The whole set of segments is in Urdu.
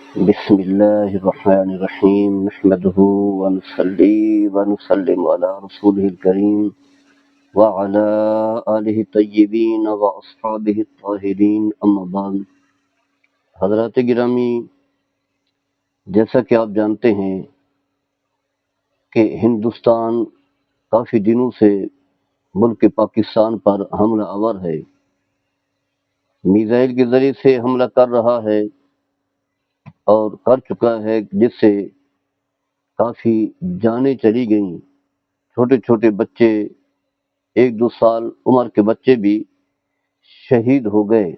بسم الله الرحمن الرحيم نحمده ونصلي ونسلم على رسوله الكريم وعلى آله الطيبين وأصحابه الطاهرين أما بعد. حضرات گرامی، جیسا کہ آپ جانتے ہیں کہ ہندوستان کافی دنوں سے ملک پاکستان پر حملہ آور ہے، میزائل کے ذریعے سے حملہ کر رہا ہے اور کر چکا ہے، جس سے کافی جانیں چلی گئیں. چھوٹے چھوٹے بچے، 1-2 سال عمر کے بچے بھی شہید ہو گئے.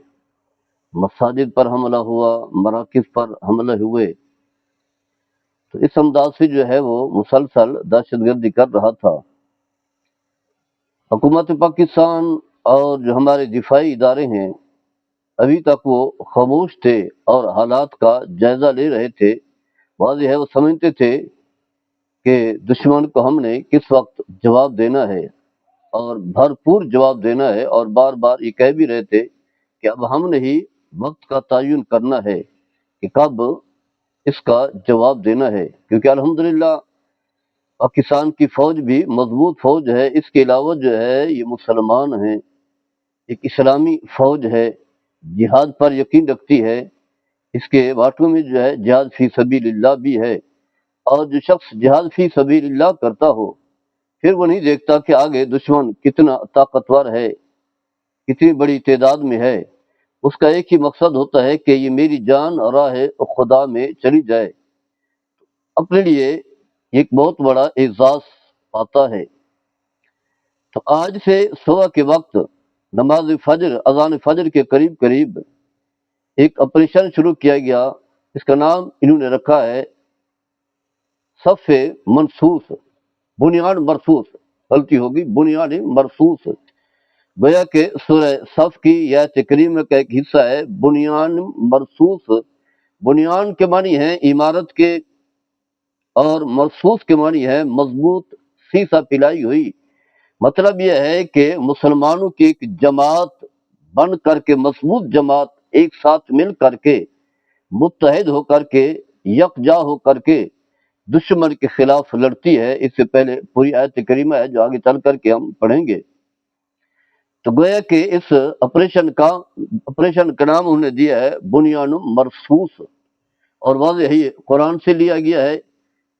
مساجد پر حملہ ہوا، مراکز پر حملے ہوئے. تو اس انداز سے جو ہے وہ مسلسل دہشت گردی کر رہا تھا. حکومت پاکستان اور جو ہمارے دفاعی ادارے ہیں ابھی تک وہ خاموش تھے اور حالات کا جائزہ لے رہے تھے. واضح ہے وہ سمجھتے تھے کہ دشمن کو ہم نے کس وقت جواب دینا ہے اور بھرپور جواب دینا ہے، اور بار بار یہ کہہ بھی رہے تھے کہ اب ہم نے ہی وقت کا تعین کرنا ہے کہ کب اس کا جواب دینا ہے، کیونکہ الحمدللہ پاکستان کی فوج بھی مضبوط فوج ہے. اس کے علاوہ جو ہے یہ مسلمان ہیں، ایک اسلامی فوج ہے، جہاد پر یقین رکھتی ہے. اس کے باٹوں میں جو ہے جہاد فی سبیل اللہ بھی ہے، اور جو شخص جہاد فی سبیل اللہ کرتا ہو پھر وہ نہیں دیکھتا کہ آگے دشمن کتنا طاقتور ہے، کتنی بڑی تعداد میں ہے. اس کا ایک ہی مقصد ہوتا ہے کہ یہ میری جان راہ خدا میں چلی جائے. اپنے لیے ایک بہت بڑا اعزاز پاتا ہے. تو آج سے صبح کے وقت نماز فجر، اذان فجر کے قریب قریب ایک آپریشن شروع کیا گیا. اس کا نام انہوں نے رکھا ہے صف منصوص، بنیاد مرصوص. غلطی ہوگی، بنیاد مرصوص. گویا کہ سورہ صف کی یا کریمہ کا ایک حصہ ہے بنیان مرصوص. بنیان کے معنی ہے عمارت کے، اور مرصوص کے معنی ہے مضبوط سیسا پلائی ہوئی. مطلب یہ ہے کہ مسلمانوں کی ایک جماعت بن کر کے، مضبوط جماعت ایک ساتھ مل کر کے، متحد ہو کر کے، یکجا ہو کر کے دشمن کے خلاف لڑتی ہے. اس سے پہلے پوری آیت کریمہ ہے جو آگے چل کر کے ہم پڑھیں گے. تو گویا کہ اس آپریشن کا نام انہوں نے دیا ہے بنیان مرصوص، اور واضح ہے یہ قرآن سے لیا گیا ہے.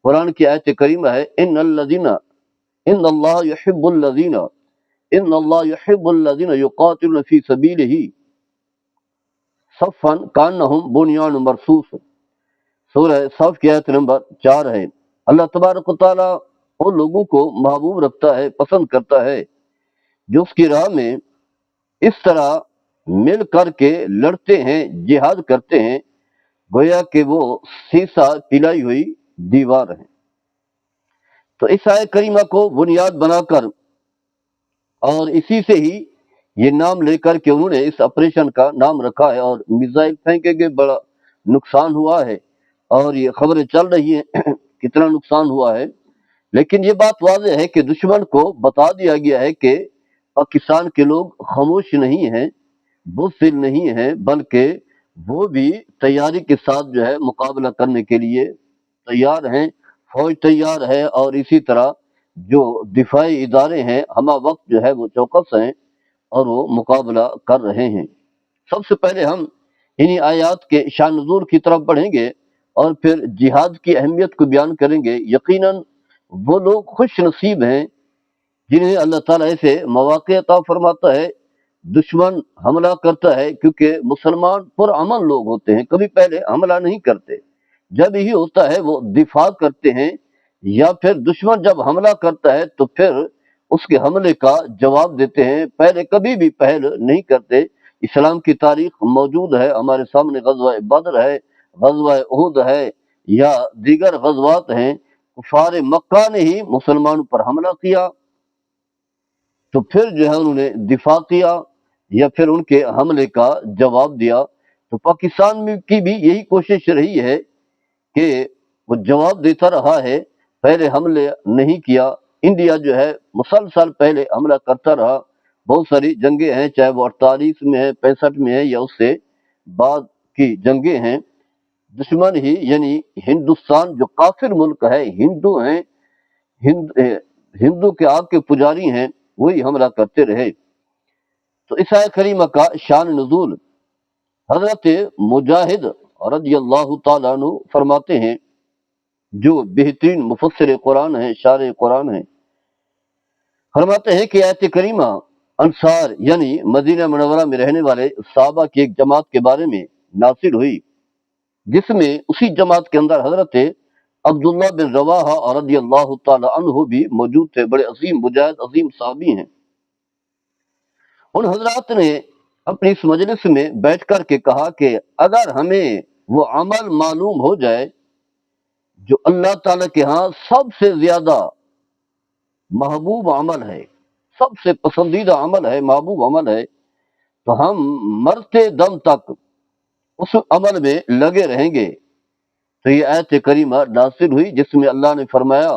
قرآن کی آیت کریمہ ہے ان اللہ یحب الذین یقاتلون فی سبیلہ صفا کانہم بنیان مرصوص. سورہ صف کی آیت نمبر 4 ہے. اللہ تبارک و تعالیٰ ان لوگوں کو محبوب رکھتا ہے، پسند کرتا ہے جو اس کی راہ میں اس طرح مل کر کے لڑتے ہیں، جہاد کرتے ہیں، گویا کہ وہ سیسا پلائی ہوئی دیوار ہے. تو اس آیت کریمہ کو بنیاد بنا کر اور اسی سے ہی یہ نام لے کر کے انہوں نے اس آپریشن کا نام رکھا ہے. اور میزائل پھینکے گئے، بڑا نقصان ہوا ہے، اور یہ خبریں چل رہی ہیں کتنا نقصان ہوا ہے. لیکن یہ بات واضح ہے کہ دشمن کو بتا دیا گیا ہے کہ پاکستان کے لوگ خاموش نہیں ہیں، بزدل نہیں ہیں، بلکہ وہ بھی تیاری کے ساتھ جو ہے مقابلہ کرنے کے لیے تیار ہیں. فوج تیار ہے، اور اسی طرح جو دفاعی ادارے ہیں ہمہ وقت جو ہے وہ چوکس ہیں اور وہ مقابلہ کر رہے ہیں. سب سے پہلے ہم انہی آیات کے شان نزول کی طرف بڑھیں گے اور پھر جہاد کی اہمیت کو بیان کریں گے. یقیناً وہ لوگ خوش نصیب ہیں جنہیں اللہ تعالیٰ ایسے مواقع عطا فرماتا ہے. دشمن حملہ کرتا ہے کیونکہ مسلمان پرامن لوگ ہوتے ہیں، کبھی پہلے حملہ نہیں کرتے. جب ہی ہوتا ہے وہ دفاع کرتے ہیں، یا پھر دشمن جب حملہ کرتا ہے تو پھر اس کے حملے کا جواب دیتے ہیں. پہلے کبھی بھی پہل نہیں کرتے. اسلام کی تاریخ موجود ہے ہمارے سامنے، غزوہ بدر ہے، غزوہ احد ہے، یا دیگر غزوات ہیں. کفار مکہ نے ہی مسلمانوں پر حملہ کیا تو پھر جو ہے انہوں نے دفاع کیا یا پھر ان کے حملے کا جواب دیا. تو پاکستان میں کی بھی یہی کوشش رہی ہے کہ وہ جواب دیتا رہا ہے، پہلے حملے نہیں کیا. انڈیا جو ہے مسلسل پہلے حملہ کرتا رہا. بہت ساری جنگیں ہیں، چاہے وہ 48 میں ہے، 65 میں ہے، یا اس سے بعد کی جنگیں ہیں. دشمن ہی یعنی ہندوستان جو کافر ملک ہے، ہندو ہیں، ہندو کے آگ کے پجاری ہیں، وہی حملہ کرتے رہے۔ تو اس آیت کریمہ کا شان نزول حضرت مجاہد رضی اللہ تعالیٰ عنہ فرماتے ہیں، جو بہترین مفسر قرآن ہیں، شارح قرآن ہیں، فرماتے ہیں کہ آیت کریمہ انصار یعنی مدینہ منورہ میں رہنے والے صحابہ کی ایک جماعت کے بارے میں نازل ہوئی، جس میں اسی جماعت کے اندر حضرت عبداللہ بن رواحہ رضی اللہ تعالی عنہ بھی موجود تھے۔ بڑے عظیم مجاہد، عظیم صحابی ہیں۔ ان حضرات نے اپنی اس مجلس میں بیٹھ کر کے کہا کہ اگر ہمیں وہ عمل معلوم ہو جائے جو اللہ تعالیٰ کے ہاں سب سے زیادہ محبوب عمل ہے، سب سے پسندیدہ عمل ہے، محبوب عمل ہے، تو ہم مرتے دم تک اس عمل میں لگے رہیں گے۔ تو یہ آیت کریمہ نازل ہوئی جس میں اللہ نے فرمایا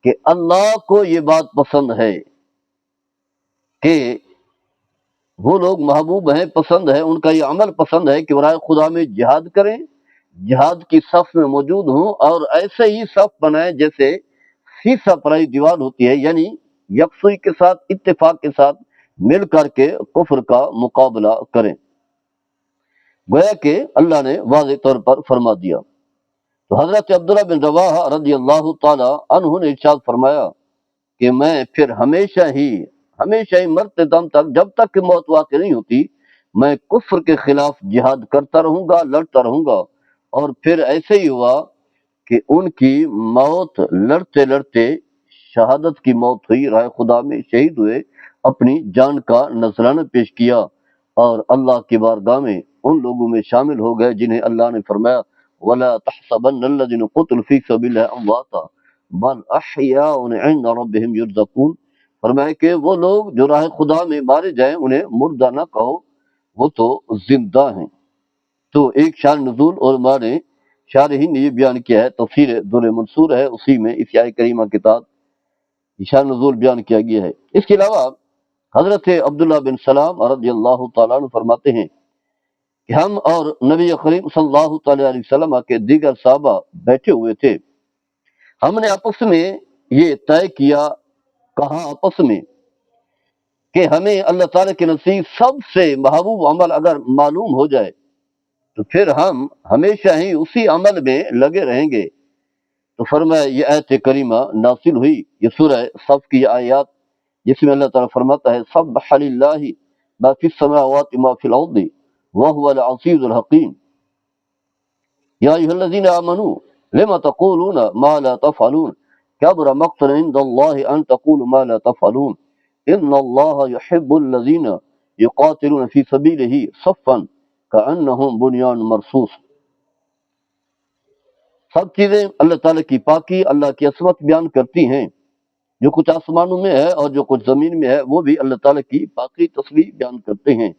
کہ اللہ کو یہ بات پسند ہے کہ وہ لوگ محبوب ہیں، پسند ہے، ان کا یہ عمل پسند ہے کہ وہ راہ خدا میں جہاد کریں، جہاد کی صف میں موجود ہوں، اور ایسے ہی صف بنائیں جیسے سیسا پرائی دیوار ہوتی ہے، یعنی یکسوئی کے ساتھ، اتفاق کے ساتھ مل کر کے کفر کا مقابلہ کریں۔ گویا کہ اللہ نے واضح طور پر فرما دیا۔ تو حضرت عبداللہ بن رواحہ رضی اللہ تعالی عنہ نے ارشاد فرمایا کہ میں پھر ہمیشہ ہی مرتے دم تک، جب تک کہ موت واقع نہیں ہوتی، میں کفر کے خلاف جہاد کرتا رہوں گا، لڑتا رہوں گا۔ اور پھر ایسے ہی ہوا کہ ان کی موت لڑتے لڑتے شہادت کی موت ہوئی، راہ خدا میں شہید ہوئے، اپنی جان کا نذرانہ پیش کیا، اور اللہ کی بارگاہ میں ان لوگوں میں شامل ہو گئے جنہیں اللہ نے فرمایا وَلَا تَحْسَبَنَّ الَّذِينَ قُتِلُوا فِي سَبِيلِ اللَّهِ أَمْوَاتًا بَلْ أَحْيَاءٌ عِندَ رَبِّهِمْ يُرْزَقُونَ۔ فرمایا کہ وہ لوگ جو راہ خدا میں مارے جائیں انہیں مردہ نہ کہو، وہ تو زندہ ہیں۔ تو ایک شان نزول علماء نے، شارحین نے یہ بیان کیا ہے، تفسیر در منصور ہے، اسی میں اس آیت کریمہ کے تحت شان نزول بیان کیا گیا ہے۔ اس کے علاوہ حضرت عبداللہ بن سلام رضی اللہ تعالیٰ عنہ فرماتے ہیں کہ ہم اور نبی کریم صلی اللہ تعالی علیہ وسلم کے دیگر صحابہ بیٹھے ہوئے تھے، ہم نے آپس میں یہ طے کیا، کہا آپس میں کہ ہمیں اللہ تعالیٰ کے نزدیک سب سے محبوب عمل اگر معلوم ہو جائے تو پھر ہم ہمیشہ ہی اسی عمل میں لگے رہیں گے۔ تو فرمایا یہ آیت کریمہ نازل ہوئی، یہ سورہ صف کی آیات جس میں اللہ تعالیٰ فرماتا ہے سبح للہ ما فی السماوات ما فی الارض وهو العزیز الحکیم یا ایھا الذین آمنوا لما تقولون ما لا تفعلون کبر مقتا عند اللہ ان تقولوا ما لا تفعلون ان اللہ یحب الذین یقاتلون فی سبیلہ صفا کأنہم بنیان مرصوص۔ سب چیزیں اللہ تعالیٰ کی پاکی، اللہ کی عصمت بیان کرتی ہیں، جو کچھ آسمانوں میں ہے اور جو کچھ زمین میں ہے وہ بھی اللہ تعالیٰ کی پاکی تصویر بیان کرتے ہیں،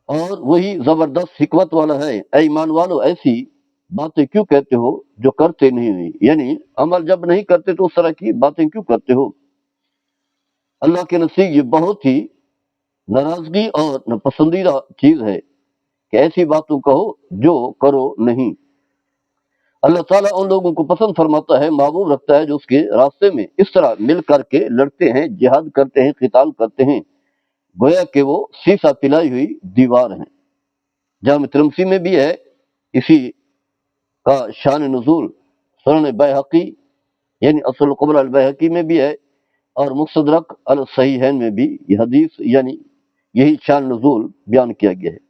اور وہی زبردست حکمت والا ہے۔ اے ایمان والو، ایسی باتیں کیوں کہتے ہو جو کرتے نہیں ہوئی، یعنی عمل جب نہیں کرتے تو اس طرح کی باتیں کیوں کرتے ہو۔ اللہ کے نزدیک یہ بہت ہی ناراضگی اور ناپسندیدہ چیز ہے کہ ایسی باتوں کہو جو کرو نہیں۔ اللہ تعالیٰ ان لوگوں کو پسند فرماتا ہے، محبوب رکھتا ہے جو اس کے راستے میں اس طرح مل کر کے لڑتے ہیں، جہاد کرتے ہیں، قتال کرتے ہیں، گویا کہ وہ سیسا پلائی ہوئی دیوار ہیں۔ جامع ترمذی میں بھی ہے اسی کا شان نزول، سنن بیہقی یعنی اصل القبرى البیہقی میں بھی ہے، اور مستدرک الصحیحین میں بھی یہ حدیث یعنی یہی شان نزول بیان کیا گیا ہے۔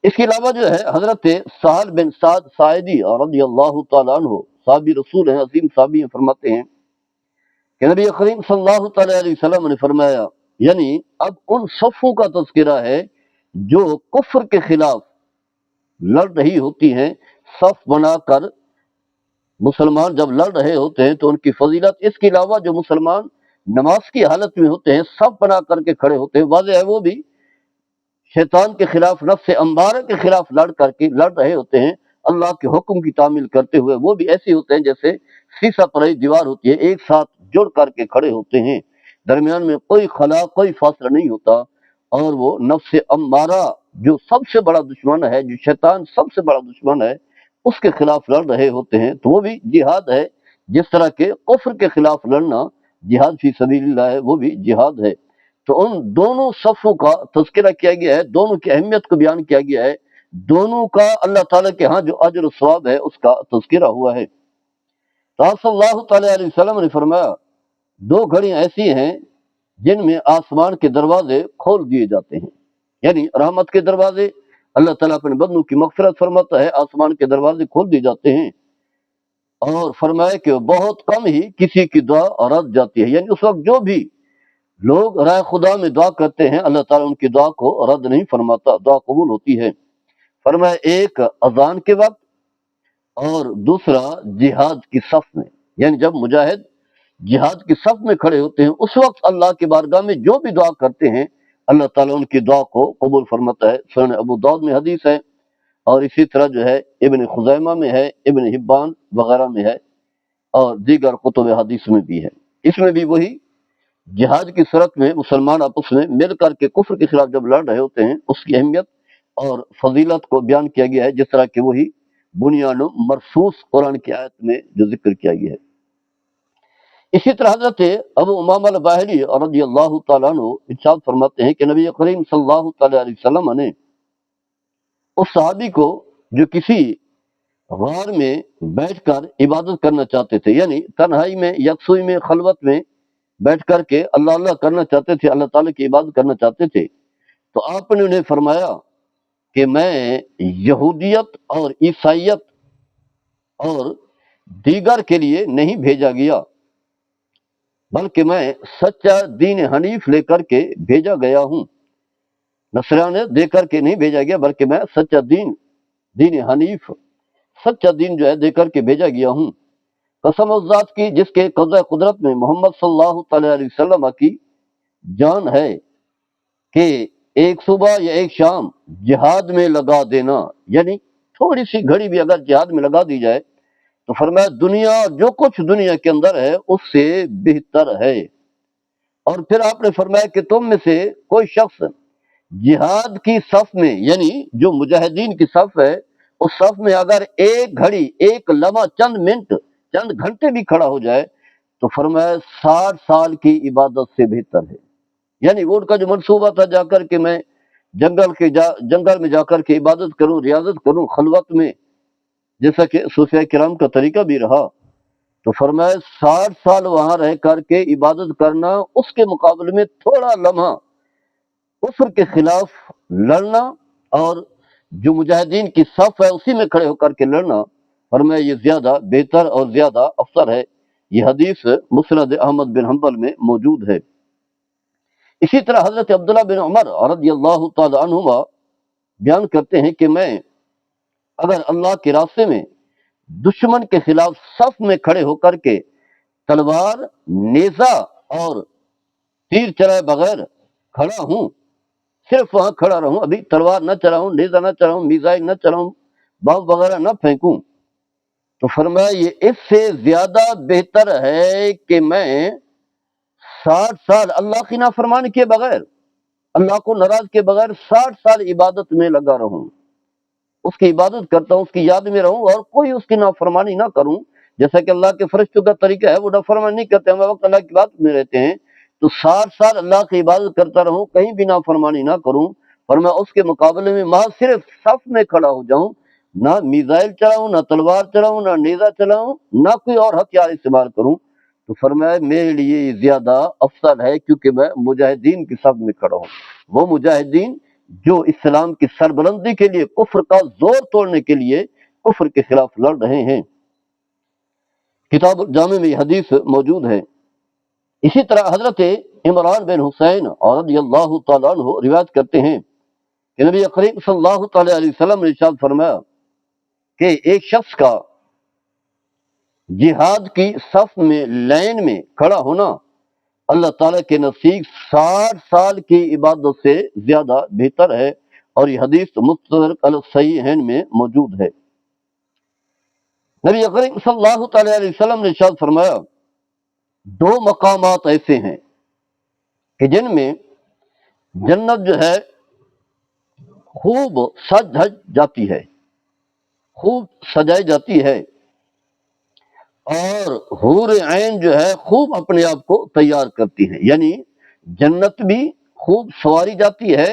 اس کے علاوہ جو ہے حضرت سہل بن سعد ساعدی رضی اللہ تعالیٰ عنہ، صحابی رسول ہیں، عظیم صحابی ہیں، فرماتے ہیں کہ نبی کریم صلی اللہ تعالیٰ علیہ وسلم نے فرمایا، یعنی اب ان صفوں کا تذکرہ ہے جو کفر کے خلاف لڑ رہی ہوتی ہیں، صف بنا کر مسلمان جب لڑ رہے ہوتے ہیں تو ان کی فضیلت، اس کے علاوہ جو مسلمان نماز کی حالت میں ہوتے ہیں، صف بنا کر کے کھڑے ہوتے ہیں، واضح ہے وہ بھی شیطان کے خلاف، نفس امارہ کے خلاف لڑ رہے ہوتے ہیں، اللہ کے حکم کی تعمیل کرتے ہوئے، وہ بھی ایسے ہوتے ہیں جیسے سیسا پرائی دیوار ہوتی ہے، ایک ساتھ جڑ کر کے کھڑے ہوتے ہیں، درمیان میں کوئی خلا، کوئی فاصلہ نہیں ہوتا، اور وہ نفس امارہ جو سب سے بڑا دشمن ہے، جو شیطان سب سے بڑا دشمن ہے، اس کے خلاف لڑ رہے ہوتے ہیں، تو وہ بھی جہاد ہے۔ جس طرح کے کفر کے خلاف لڑنا جہاد فی سبیل اللہ ہے، وہ بھی جہاد ہے۔ تو ان دونوں صفوں کا تذکرہ کیا گیا ہے، دونوں کی اہمیت کو بیان کیا گیا ہے، دونوں کا اللہ تعالیٰ کے ہاں جو اجر و ثواب ہے اس کا تذکرہ ہوا ہے۔ تو آپ صلی اللہ تعالیٰ علیہ وسلم نے فرمایا، دو گھڑیاں ایسی ہیں جن میں آسمان کے دروازے کھول دیے جاتے ہیں، یعنی رحمت کے دروازے، اللہ تعالیٰ اپنے بندوں کی مغفرت فرماتا ہے، آسمان کے دروازے کھول دیے جاتے ہیں، اور فرمایا کہ بہت کم ہی کسی کی دعا رد جاتی ہے، یعنی اس وقت جو بھی لوگ رائے خدا میں دعا کرتے ہیں اللہ تعالیٰ ان کی دعا کو رد نہیں فرماتا، دعا قبول ہوتی ہے۔ فرمایا ایک اذان کے وقت اور دوسرا جہاد کی صف میں، یعنی جب مجاہد جہاد کی صف میں کھڑے ہوتے ہیں اس وقت اللہ کی بارگاہ میں جو بھی دعا کرتے ہیں اللہ تعالیٰ ان کی دعا کو قبول فرماتا ہے۔ سنن ابو داؤد میں حدیث ہے، اور اسی طرح جو ہے ابن خزیمہ میں ہے، ابن حبان وغیرہ میں ہے، اور دیگر کتب حدیث میں بھی ہے۔ اس میں بھی وہی جہاد کی صورت میں مسلمان آپس میں مل کر کے کفر کے خلاف جب لڑ رہے ہوتے ہیں اس کی اہمیت اور فضیلت کو بیان کیا گیا ہے، جس طرح کہ وہی بنیان مرصوص قرآن کی آیت میں جو ذکر کیا گیا ہے۔ اسی طرح حضرت ابو امامہ الباہلی رضی اللہ تعالیٰ عنہ ارشاد فرماتے ہیں کہ نبی کریم صلی اللہ تعالیٰ علیہ وسلم نے اس صحابی کو جو کسی غار میں بیٹھ کر عبادت کرنا چاہتے تھے، یعنی تنہائی میں، یکسوئی میں، خلوت میں بیٹھ کر کے اللہ اللہ کرنا چاہتے تھے، اللہ تعالیٰ کی عبادت کرنا چاہتے تھے، تو آپ نے انہیں فرمایا کہ میں یہودیت اور عیسائیت اور دیگر کے لیے نہیں بھیجا گیا، بلکہ میں سچا دین حنیف لے کر کے بھیجا گیا ہوں۔ نصرانیت دے کر کے نہیں بھیجا گیا، بلکہ میں سچا دین حنیف، سچا دین جو ہے دے کر کے بھیجا گیا ہوں۔ قسم اس ذات کی جس کے قبضہ قدرت میں محمد صلی اللہ تعالیٰ علیہ وسلم کی جان ہے، کہ ایک صبح یا ایک شام جہاد میں لگا دینا، یعنی تھوڑی سی گھڑی بھی اگر جہاد میں لگا دی جائے تو فرمایا دنیا جو کچھ دنیا کے اندر ہے اس سے بہتر ہے۔ اور پھر آپ نے فرمایا کہ تم میں سے کوئی شخص جہاد کی صف میں، یعنی جو مجاہدین کی صف ہے اس صف میں اگر ایک گھڑی، ایک لمحہ، چند منٹ، چند گھنٹے بھی کھڑا ہو جائے تو فرمایا 60 سال کی عبادت سے بہتر ہے۔ یعنی وہ ان کا جو منصوبہ تھا جا کر کے میں جنگل میں جا کر کے عبادت کروں، ریاضت کروں خلوت میں، جیسا کہ صوفیاء کرام کا طریقہ بھی رہا، تو فرمایا 60 سال وہاں رہ کر کے عبادت کرنا اس کے مقابلے میں تھوڑا لمحہ کفر کے خلاف لڑنا اور جو مجاہدین کی صف ہے اسی میں کھڑے ہو کر کے لڑنا، فرمایا یہ زیادہ بہتر اور زیادہ افضل ہے۔ یہ حدیث مسند احمد بن حنبل میں موجود ہے۔ اسی طرح حضرت عبداللہ بن عمر رضی اللہ تعالی عنہما بیان کرتے ہیں کہ میں اگر اللہ کے راستے میں دشمن کے خلاف صف میں کھڑے ہو کر کے تلوار، نیزہ اور تیر چلائے بغیر کھڑا ہوں، صرف وہاں کھڑا رہوں، ابھی تلوار نہ چلاؤں، نیزہ نہ چلاؤں، میزائل نہ چلاؤں، بم وغیرہ نہ پھینکوں، تو فرمایا یہ اس سے زیادہ بہتر ہے کہ میں 60 سال اللہ کی نافرمانی کے بغیر، اللہ کو ناراض کے بغیر 60 سال عبادت میں لگا رہوں، اس کی عبادت کرتا ہوں، اس کی یاد میں رہوں اور کوئی اس کی نافرمانی نہ کروں، جیسا کہ اللہ کے فرشتوں کا طریقہ ہے، وہ نافرمانی نہیں کرتے، ہم وقت اللہ کی بات میں رہتے ہیں، تو 60 سال اللہ کی عبادت کرتا رہوں، کہیں بھی نافرمانی نہ کروں، اور میں اس کے مقابلے میں محض صرف صف میں کھڑا ہو جاؤں، نہ میزائل چلاؤں، نہ تلوار چلاؤں، نہ نیزہ چلاؤں، نہ کوئی اور ہتھیار استعمال کروں، تو فرمایا میرے لیے یہ زیادہ افضل ہے، کیونکہ میں مجاہدین کی صف میں کھڑا ہوں، وہ مجاہدین جو اسلام کی سربلندی کے لیے، کفر کا زور توڑنے کے لیے کفر کے خلاف لڑ رہے ہیں۔ کتاب جامع میں یہ حدیث موجود ہے۔ اسی طرح حضرت عمران بن حسین رضی اللہ تعالیٰ عنہ روایت کرتے ہیں کہ نبی کریم صلی اللہ تعالیٰ علیہ وسلم نے ارشاد فرمایا کہ ایک شخص کا جہاد کی صف میں، لائن میں کھڑا ہونا اللہ تعالیٰ کے نزدیک 60 سال کی عبادت سے زیادہ بہتر ہے، اور یہ حدیث مستدرک علی الصحیحین میں موجود ہے۔ نبی کریم صلی اللہ تعالیٰ علیہ وسلم نے ارشاد فرمایا 2 مقامات ایسے ہیں کہ جن میں جنت جو ہے خوب سج دھج جاتی ہے، خوب سجائی جاتی ہے، اور حور عین جو ہے خوب اپنے آپ کو تیار کرتی ہیں، یعنی جنت بھی خوب سواری جاتی ہے،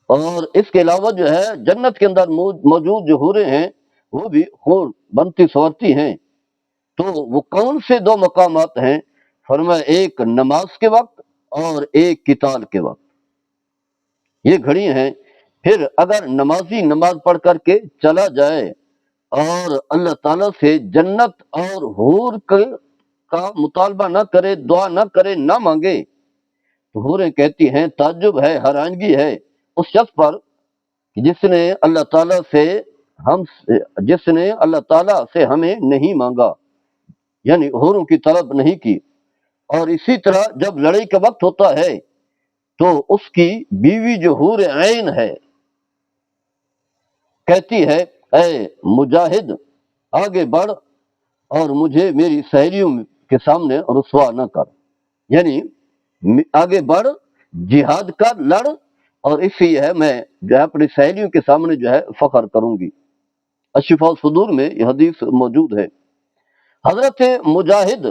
اور اس کے علاوہ جو ہے جنت کے اندر موجود جو حوریں ہیں وہ بھی خوب بنتی سنورتی ہیں۔ تو وہ کون سے دو مقامات ہیں؟ فرمایا ایک نماز کے وقت اور ایک قتال کے وقت، یہ گھڑی ہیں۔ پھر اگر نمازی نماز پڑھ کر کے چلا جائے اور اللہ تعالیٰ سے جنت اور حور کا مطالبہ نہ کرے، دعا نہ کرے، نہ مانگے، تو حوریں کہتی ہیں تعجب ہے، حیرانگی ہے اس شخص پر جس نے اللہ تعالیٰ سے جس نے اللہ تعالیٰ سے ہمیں نہیں مانگا، یعنی حوروں کی طلب نہیں کی۔ اور اسی طرح جب لڑائی کا وقت ہوتا ہے تو اس کی بیوی جو حور عین ہے کہتی ہے اے مجاہد آگے بڑھ اور مجھے میری سہیلیوں کے سامنے رسوا نہ کر، یعنی آگے بڑھ، جہاد کر، لڑ، اور اس سے ہے میں جو ہے اپنی سہیلیوں کے سامنے جو ہے فخر کروں گی۔ الشفاء الصدور میں یہ حدیث موجود ہے۔ حضرت مجاہد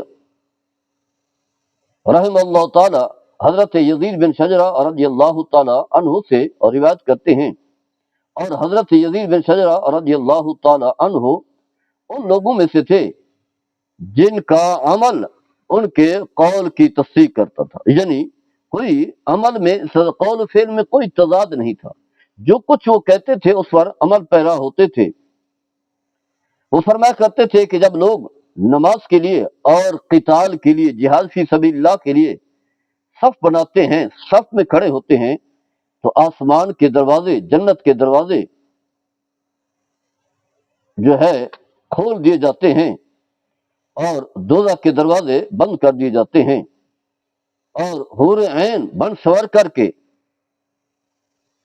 رحم اللہ تعالی حضرت یزید بن شجرہ رضی اللہ تعالی عنہ سے روایت کرتے ہیں، اور حضرت یزید بن شجرہ رضی اللہ تعالی عنہ ان لوگوں میں سے تھے جن کا عمل ان کے قول کی تصدیق کرتا تھا، یعنی کوئی عمل میں قول و فعل میں کوئی تضاد نہیں تھا، جو کچھ وہ کہتے تھے اس پر عمل پیرا ہوتے تھے۔ وہ فرمایا کرتے تھے کہ جب لوگ نماز کے لیے اور قتال کے لیے، جہاد فی سبیل اللہ کے لیے صف بناتے ہیں، صف میں کھڑے ہوتے ہیں، تو آسمان کے دروازے، جنت کے دروازے جو ہے کھول دیے جاتے ہیں اور دوزخ کے دروازے بند کر دیے جاتے ہیں، اور حور عین بن سور کر کے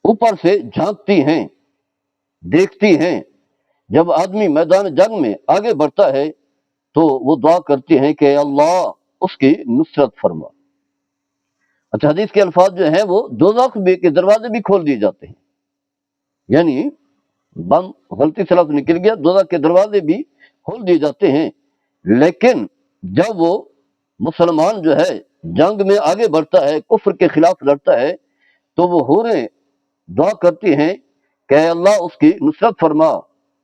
اوپر سے جھانکتی ہیں، دیکھتی ہیں۔ جب آدمی میدان جنگ میں آگے بڑھتا ہے تو وہ دعا کرتی ہیں کہ اللہ اس کی نصرت فرما۔ اچھا، حدیث کے الفاظ جو ہیں وہ دوزخ کے دروازے بھی کھول دیے جاتے ہیں، یعنی بند، غلطی سے لفظ نکل گیا، دوزخ کے دروازے بھی کھول دیے جاتے ہیں، لیکن جب وہ مسلمان جو ہے جنگ میں آگے بڑھتا ہے، کفر کے خلاف لڑتا ہے، تو وہ حوریں دعا کرتی ہیں کہ اے اللہ اس کی نصرت فرما،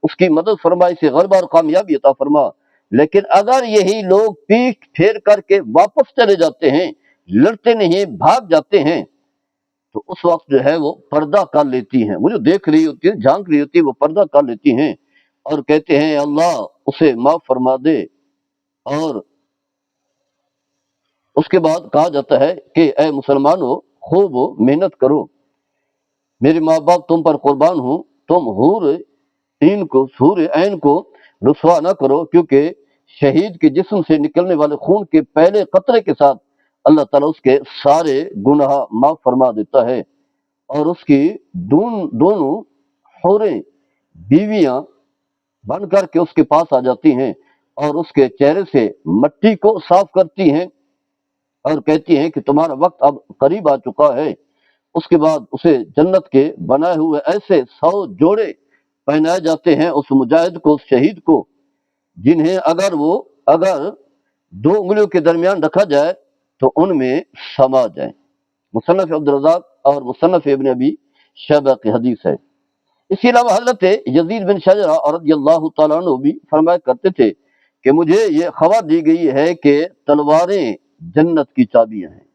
اس کی مدد فرما، اسے غلبہ اور کامیابی عطا فرما۔ لیکن اگر یہی لوگ پیٹھ پھیر کر کے واپس چلے جاتے ہیں، لڑتے نہیں، بھاگ جاتے ہیں، تو اس وقت جو ہے وہ پردہ کر لیتی ہیں، وہ جو دیکھ رہی ہوتی ہے، جھانک رہی ہوتی ہے، وہ پردہ کر لیتی ہیں اور کہتے ہیں اللہ اسے معاف فرما دے۔ اور اس کے بعد کہا جاتا ہے کہ اے مسلمانوں خوب محنت کرو، میرے ماں باپ تم پر قربان ہوں، تم حور عین کو رسوا نہ کرو، کیونکہ شہید کے جسم سے نکلنے والے خون کے پہلے قطرے کے ساتھ اللہ تعالیٰ اس کے سارے گناہ معاف فرما دیتا ہے، اور اس کی دونوں حوریں بیویاں بن کر کے اس کے پاس آ جاتی ہیں اور اس کے چہرے سے مٹی کو صاف کرتی ہیں اور کہتی ہیں کہ تمہارا وقت اب قریب آ چکا ہے۔ اس کے بعد اسے جنت کے بنائے ہوئے ایسے 100 جوڑے پہنائے جاتے ہیں اس مجاہد کو، اس شہید کو، جنہیں اگر 2 انگلیوں کے درمیان رکھا جائے تو ان میں سما جائے۔ مصنف عبدالرزاق اور مصنف ابن ابی شیبہ کی حدیث ہے۔ اسی علاوہ حضرت یزید بن شجرہ رضی اللہ تعالیٰ عنہ بھی فرمایا کرتے تھے کہ مجھے یہ خبر دی گئی ہے کہ تلواریں جنت کی چابیاں ہیں،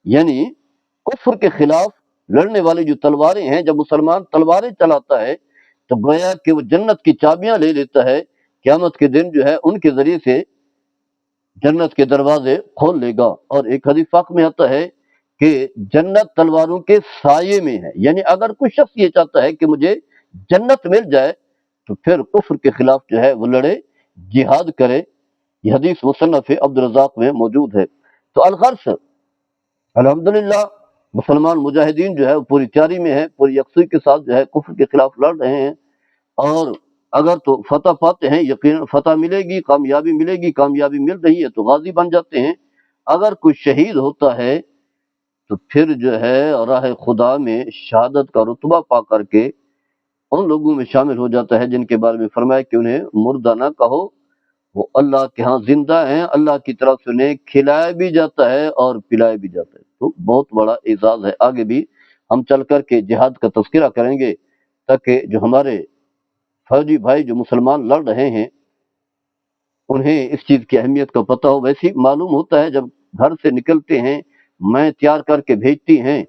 یعنی کفر کے خلاف لڑنے والی جو تلواریں ہیں، جب مسلمان تلواریں چلاتا ہے تو گویا کہ وہ جنت کی چابیاں لے لیتا ہے، قیامت کے دن جو ہے ان کے ذریعے سے جنت کے دروازے کھول لے گا۔ اور ایک حدیث پاک میں آتا ہے کہ جنت تلواروں کے سائے میں ہے، یعنی اگر کوئی شخص یہ چاہتا ہے کہ مجھے جنت مل جائے تو پھر کفر کے خلاف جو ہے وہ لڑے، جہاد کرے۔ یہ حدیث مصنف عبدالرزاق میں موجود ہے۔ تو الغرض الحمدللہ مسلمان مجاہدین جو ہے وہ پوری تیاری میں ہے، پوری یکسوئی کے ساتھ جو ہے کفر کے خلاف لڑ رہے ہیں، اور اگر تو فتح پاتے ہیں یقیناً فتح ملے گی، کامیابی ملے گی، کامیابی مل رہی ہے تو غازی بن جاتے ہیں۔ اگر کوئی شہید ہوتا ہے تو پھر جو ہے راہ خدا میں شہادت کا رتبہ پا کر کے ان لوگوں میں شامل ہو جاتا ہے جن کے بارے میں فرمایا کہ انہیں مردہ نہ کہو، وہ اللہ کے ہاں زندہ ہیں، اللہ کی طرف سے انہیں کھلایا بھی جاتا ہے اور پلایا بھی جاتا ہے۔ تو بہت بڑا اعزاز ہے۔ آگے بھی ہم چل کر کے جہاد کا تذکرہ کریں گے تاکہ جو ہمارے فوجی بھائی جو مسلمان لڑ رہے ہیں انہیں اس چیز کی اہمیت کا پتہ ہو۔ ویسے ہی معلوم ہوتا ہے جب گھر سے نکلتے ہیں، میں تیار کر کے بھیجتی ہیں،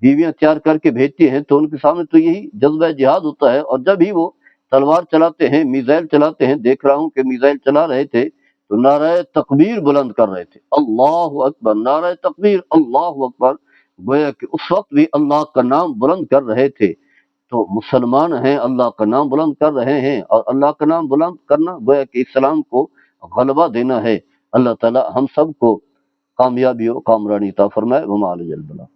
بیویاں تیار کر کے بھیجتی ہیں، تو ان کے سامنے تو یہی جذبہ جہاد ہوتا ہے۔ اور جب ہی وہ تلوار چلاتے ہیں، میزائل چلاتے ہیں، دیکھ رہا ہوں کہ میزائل چلا رہے تھے تو نعرہ تکبیر بلند کر رہے تھے، اللہ اکبر، نعرہ تکبیر، اللہ اکبر، گویا کہ اس وقت بھی اللہ کا نام بلند کر رہے تھے۔ تو مسلمان ہیں، اللہ کا نام بلند کر رہے ہیں، اور اللہ کا نام بلند کرنا گویا کہ اسلام کو غلبہ دینا ہے۔ اللہ تعالی ہم سب کو کامیابی و کامرانی عطا فرمائے۔ وما علیہ البلاغ۔